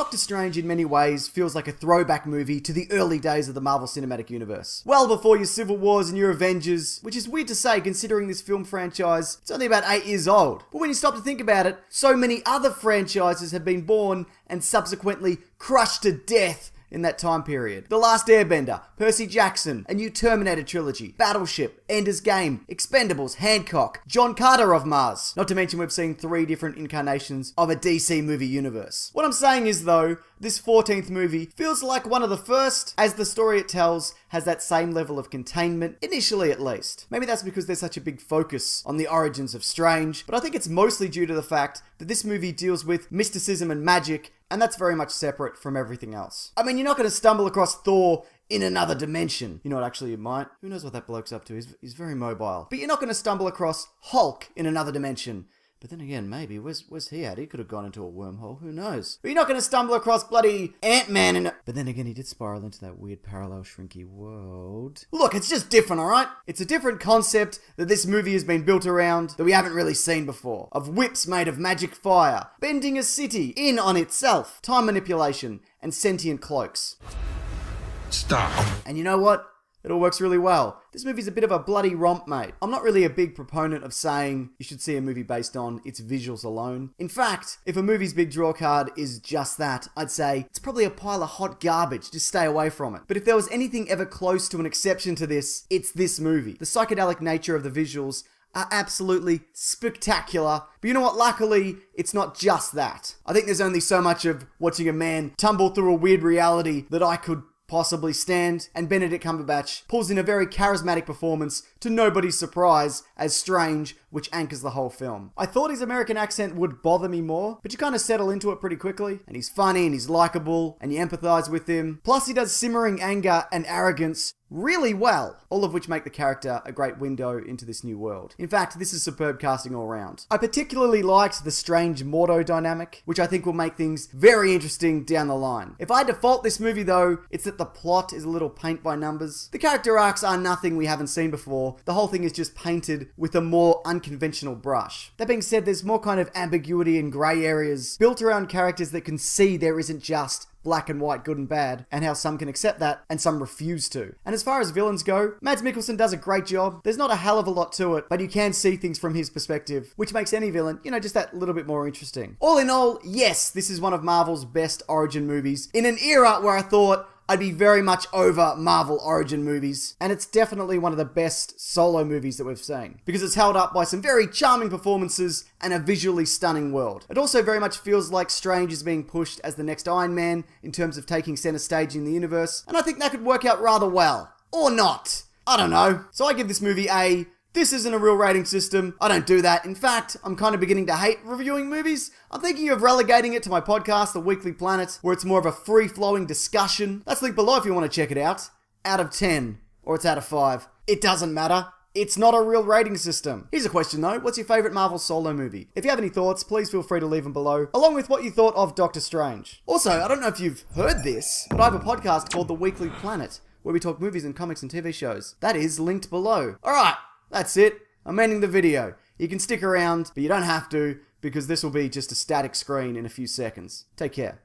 Doctor Strange in many ways feels like a throwback movie to the early days of the Marvel Cinematic Universe. Well before your Civil Wars and your Avengers, which is weird to say considering this film franchise is only about 8 years old. But when you stop to think about it, so many other franchises have been born and subsequently crushed to death in that time period. The Last Airbender, Percy Jackson, a new Terminator trilogy, Battleship, Ender's Game, Expendables, Hancock, John Carter of Mars. Not to mention we've seen 3 different incarnations of a DC movie universe. What I'm saying is though, this 14th movie feels like one of the first, as the story it tells has that same level of containment, initially at least. Maybe that's because there's such a big focus on the origins of Strange, but I think it's mostly due to the fact that this movie deals with mysticism and magic, and that's very much separate from everything else. I mean, you're not going to stumble across Thor in another dimension. You know what, actually you might. Who knows what that bloke's up to? He's very mobile. But you're not going to stumble across Hulk in another dimension. But then again, maybe, where's he at? He could have gone into a wormhole, who knows? But you're not going to stumble across bloody Ant-Man in a... But then again, he did spiral into that weird parallel shrinky world. Look, it's just different, alright? It's a different concept that this movie has been built around that we haven't really seen before. Of whips made of magic fire, bending a city in on itself, time manipulation, and sentient cloaks. Stop. And you know what? It all works really well. This movie's a bit of a bloody romp, mate. I'm not really a big proponent of saying you should see a movie based on its visuals alone. In fact, if a movie's big draw card is just that, I'd say it's probably a pile of hot garbage. Just stay away from it. But if there was anything ever close to an exception to this, it's this movie. The psychedelic nature of the visuals are absolutely spectacular. But you know what? Luckily, it's not just that. I think there's only so much of watching a man tumble through a weird reality that I could possibly stand, and Benedict Cumberbatch pulls in a very charismatic performance to nobody's surprise as Strange, which anchors the whole film. I thought his American accent would bother me more, but you kind of settle into it pretty quickly, and he's funny and he's likable, and you empathize with him. Plus he does simmering anger and arrogance really well, all of which make the character a great window into this new world. In fact, this is superb casting all around. I particularly liked the Strange Mordo dynamic, which I think will make things very interesting down the line. If I default this movie though, it's that the plot is a little paint by numbers. The character arcs are nothing we haven't seen before. The whole thing is just painted with a more unconventional brush. That being said, there's more kind of ambiguity and grey areas built around characters that can see there isn't just black and white, good and bad, and how some can accept that and some refuse to. And as far as villains go, Mads Mikkelsen does a great job. There's not a hell of a lot to it, but you can see things from his perspective, which makes any villain, just that little bit more interesting. All in all, yes, this is one of Marvel's best origin movies in an era where I thought I'd be very much over Marvel origin movies, and it's definitely one of the best solo movies that we've seen, because it's held up by some very charming performances and a visually stunning world. It also very much feels like Strange is being pushed as the next Iron Man in terms of taking center stage in the universe, and I think that could work out rather well. Or not. I don't know. So I give this movie a... This isn't a real rating system. I don't do that. In fact, I'm kind of beginning to hate reviewing movies. I'm thinking of relegating it to my podcast, The Weekly Planet, where it's more of a free-flowing discussion. That's linked below if you want to check it out. Out of 10. Or it's out of 5. It doesn't matter. It's not a real rating system. Here's a question though. What's your favourite Marvel solo movie? If you have any thoughts, please feel free to leave them below, along with what you thought of Doctor Strange. Also, I don't know if you've heard this, but I have a podcast called The Weekly Planet, where we talk movies and comics and TV shows. That is linked below. Alright. That's it. I'm ending the video. You can stick around, but you don't have to, because this will be just a static screen in a few seconds. Take care.